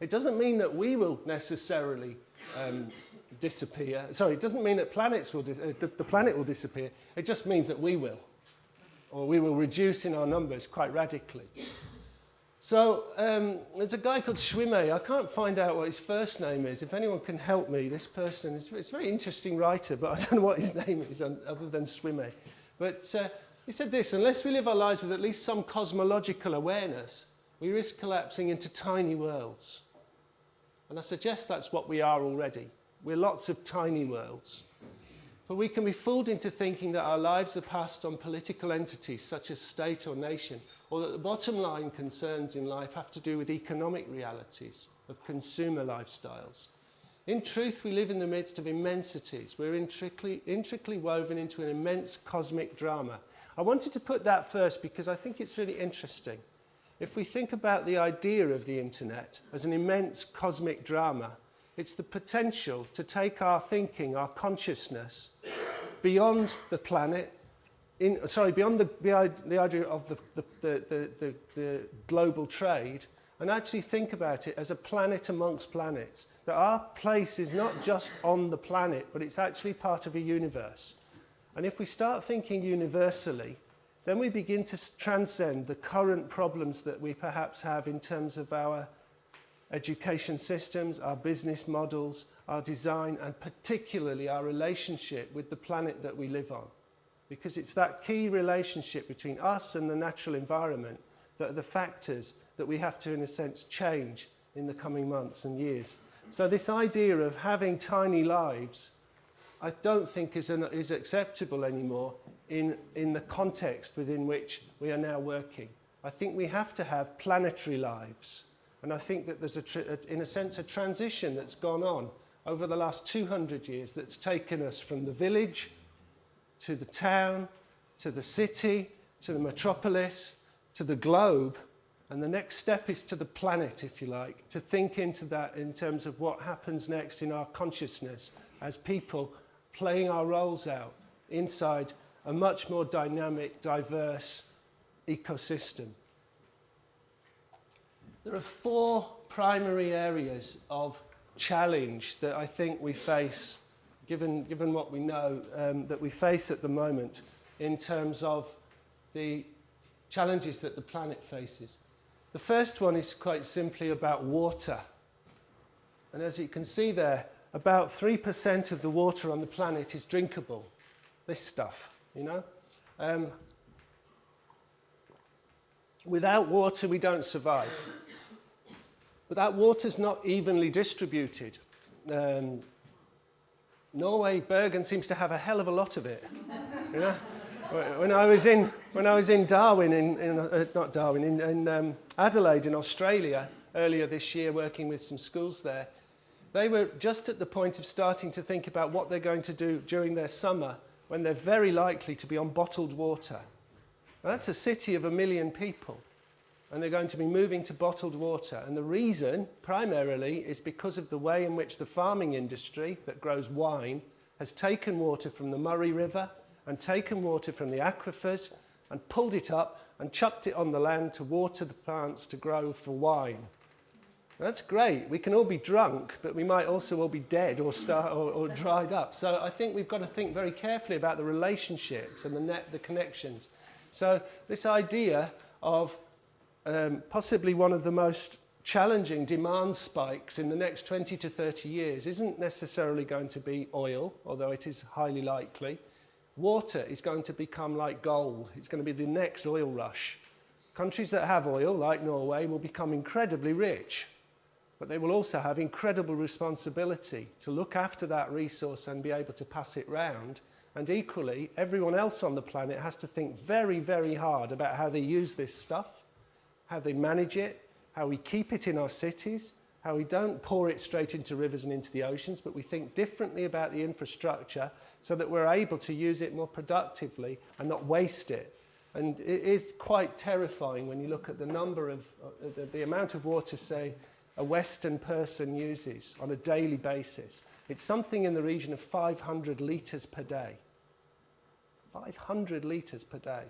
It doesn't mean that we will necessarily disappear. Sorry, it doesn't mean that the planet will disappear. It just means that we will, or we will reduce in our numbers quite radically. So there's a guy called Trygve. I can't find out what his first name is. If anyone can help me, this person is a very interesting writer, but I don't know what his name is other than Trygve. But he said this: unless we live our lives with at least some cosmological awareness, we risk collapsing into tiny worlds. And I suggest that's what we are already. We're lots of tiny worlds. For we can be fooled into thinking that our lives are passed on political entities such as state or nation, or that the bottom line concerns in life have to do with economic realities of consumer lifestyles. In truth, we live in the midst of immensities. We're intricately woven into an immense cosmic drama. I wanted to put that first because I think it's really interesting. If we think about the idea of the internet as an immense cosmic drama, it's the potential to take our thinking, our consciousness, beyond the planet, beyond the idea of the global trade, and actually think about it as a planet amongst planets. That our place is not just on the planet, but it's actually part of a universe. And if we start thinking universally, then we begin to transcend the current problems that we perhaps have in terms of our education systems, our business models, our design, and particularly our relationship with the planet that we live on. Because it's that key relationship between us and the natural environment that are the factors that we have to, in a sense, change in the coming months and years. So this idea of having tiny lives, I don't think is acceptable anymore in the context within which we are now working. I think we have to have planetary lives. And I think that there's, in a sense, a transition that's gone on over the last 200 years that's taken us from the village to the town, to the city, to the metropolis, to the globe. And the next step is to the planet, if you like, to think into that in terms of what happens next in our consciousness as people playing our roles out inside a much more dynamic, diverse ecosystem. There are 4 primary areas of challenge that I think we face, given what we know, that we face at the moment in terms of the challenges that the planet faces. The first one is quite simply about water. And as you can see there, about 3% of the water on the planet is drinkable. This stuff, you know? Without water, we don't survive. But that water's not evenly distributed. Norway, Bergen seems to have a hell of a lot of it. You know? When I was in Darwin, in Adelaide in Australia earlier this year, working with some schools there, they were just at the point of starting to think about what they're going to do during their summer when they're very likely to be on bottled water. Now, that's a city of 1 million people. And they're going to be moving to bottled water. And the reason, primarily, is because of the way in which the farming industry that grows wine has taken water from the Murray River and taken water from the aquifers and pulled it up and chucked it on the land to water the plants to grow for wine. Now, that's great. We can all be drunk, but we might also all be dead or dried up. So I think we've got to think very carefully about the relationships and the connections. So this idea of possibly one of the most challenging demand spikes in the next 20 to 30 years isn't necessarily going to be oil, although it is highly likely. Water is going to become like gold. It's going to be the next oil rush. Countries that have oil, like Norway, will become incredibly rich, but they will also have incredible responsibility to look after that resource and be able to pass it round. And equally, everyone else on the planet has to think very, very hard about how they use this stuff, how they manage it, how we keep it in our cities, how we don't pour it straight into rivers and into the oceans, but we think differently about the infrastructure so that we're able to use it more productively and not waste it. And it is quite terrifying when you look at the number of, the amount of water, say, a Western person uses on a daily basis. It's something in the region of 500 litres per day. 500 litres per day.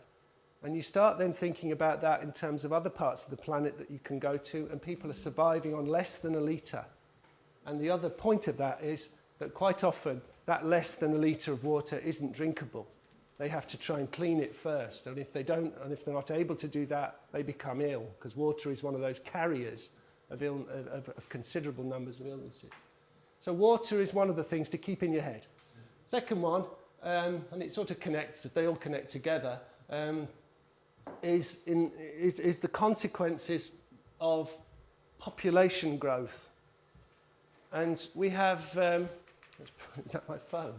And you start then thinking about that in terms of other parts of the planet that you can go to, and people are surviving on less than a litre. And the other point of that is that quite often that less than a litre of water isn't drinkable. They have to try and clean it first, and if they don't, and if they're not able to do that, they become ill, because water is one of those carriers of considerable numbers of illnesses. So water is one of the things to keep in your head. Second one, and it sort of connects, they all connect together, is the consequences of population growth. And we have, is that my phone?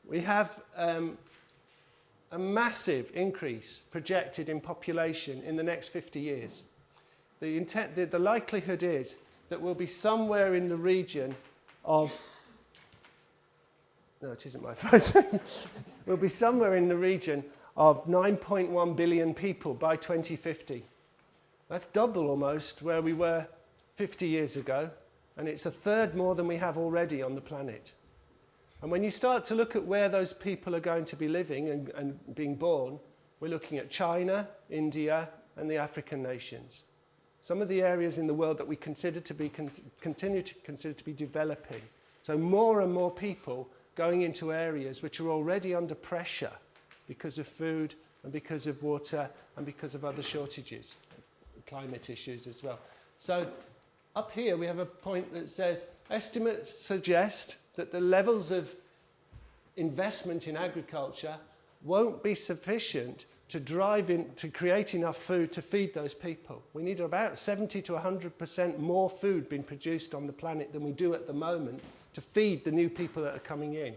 We have a massive increase projected in population in the next 50 years. The likelihood is that we'll be somewhere in the region of, no, it isn't my phone. We'll be somewhere in the region of 9.1 billion people by 2050. That's double almost where we were 50 years ago, and it's a third more than we have already on the planet. And when you start to look at where those people are going to be living and being born, we're looking at China, India, and the African nations. Some of the areas in the world that we consider to be, continue to consider to be developing. So more and more people going into areas which are already under pressure because of food and because of water and because of other shortages, climate issues as well. So up here we have a point that says estimates suggest that the levels of investment in agriculture won't be sufficient to to create enough food to feed those people. We need about 70 to 100% more food being produced on the planet than we do at the moment to feed the new people that are coming in.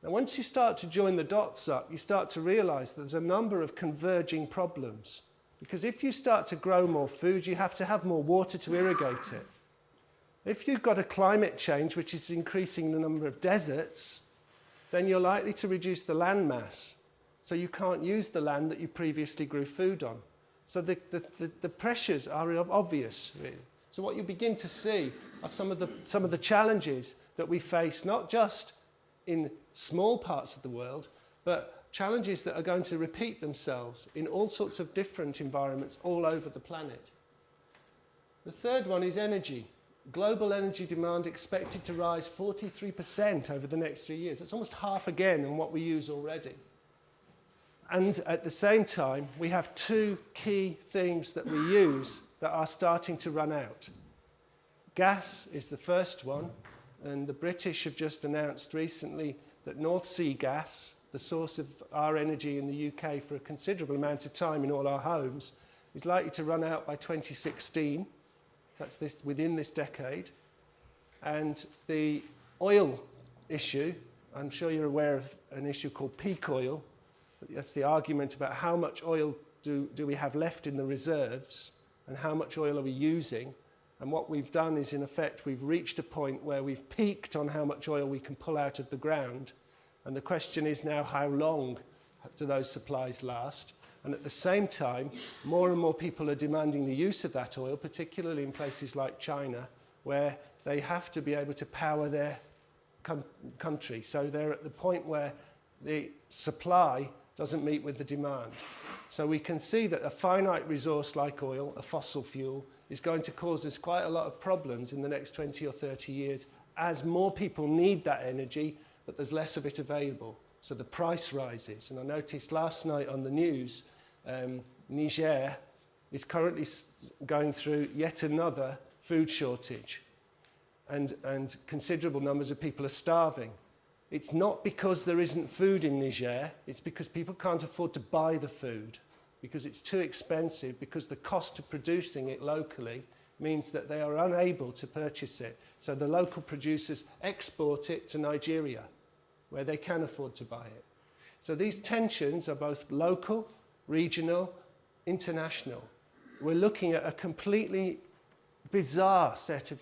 Now, once you start to join the dots up, you start to realize that there's a number of converging problems. Because if you start to grow more food, you have to have more water to irrigate it. If you've got a climate change which is increasing the number of deserts, then you're likely to reduce the land mass. So you can't use the land that you previously grew food on. So the pressures are obvious, really. So what you begin to see are some of the challenges that we face, not just in small parts of the world, but challenges that are going to repeat themselves in all sorts of different environments all over the planet. The third one is energy. Global energy demand expected to rise 43% over the next 3 years. That's almost half again on what we use already. And at the same time, we have two key things that we use that are starting to run out. Gas is the first one, and the British have just announced recently that North Sea gas, the source of our energy in the UK for a considerable amount of time in all our homes, is likely to run out by 2016. That's within this decade. And the oil issue, I'm sure you're aware of an issue called peak oil. That's the argument about how much oil do we have left in the reserves and how much oil are we using. And what we've done is, in effect, we've reached a point where we've peaked on how much oil we can pull out of the ground. And the question is now, how long do those supplies last? And at the same time, more and more people are demanding the use of that oil, particularly in places like China, where they have to be able to power their country. So they're at the point where the supply doesn't meet with the demand. So we can see that a finite resource like oil, a fossil fuel, is going to cause us quite a lot of problems in the next 20 or 30 years as more people need that energy, but there's less of it available. So the price rises. And I noticed last night on the news, Niger is currently going through yet another food shortage. And considerable numbers of people are starving. It's not because there isn't food in Niger, it's because people can't afford to buy the food, because it's too expensive, because the cost of producing it locally means that they are unable to purchase it. So the local producers export it to Nigeria, where they can afford to buy it. So these tensions are both local, regional, international. We're looking at a completely bizarre set of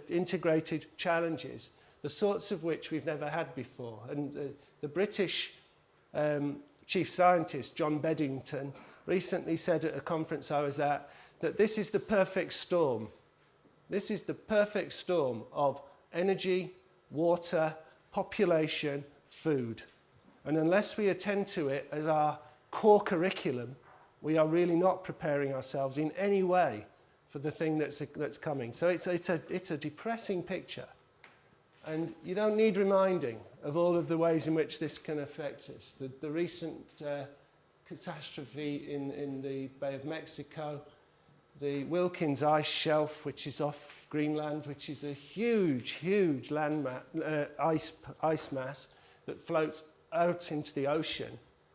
integrated challenges, the sorts of which we've never had before. And the British chief scientist, John Beddington, recently said at a conference I was at that this is the perfect storm. This is the perfect storm of energy, water, population, food. And unless we attend to it as our core curriculum, we are really not preparing ourselves in any way for the thing that's coming. So it's a depressing picture. And you don't need reminding of all of the ways in which this can affect us. The recent catastrophe in the Bay of Mexico, the Wilkins ice shelf, which is off Greenland, which is a huge, huge ice mass that floats out into the ocean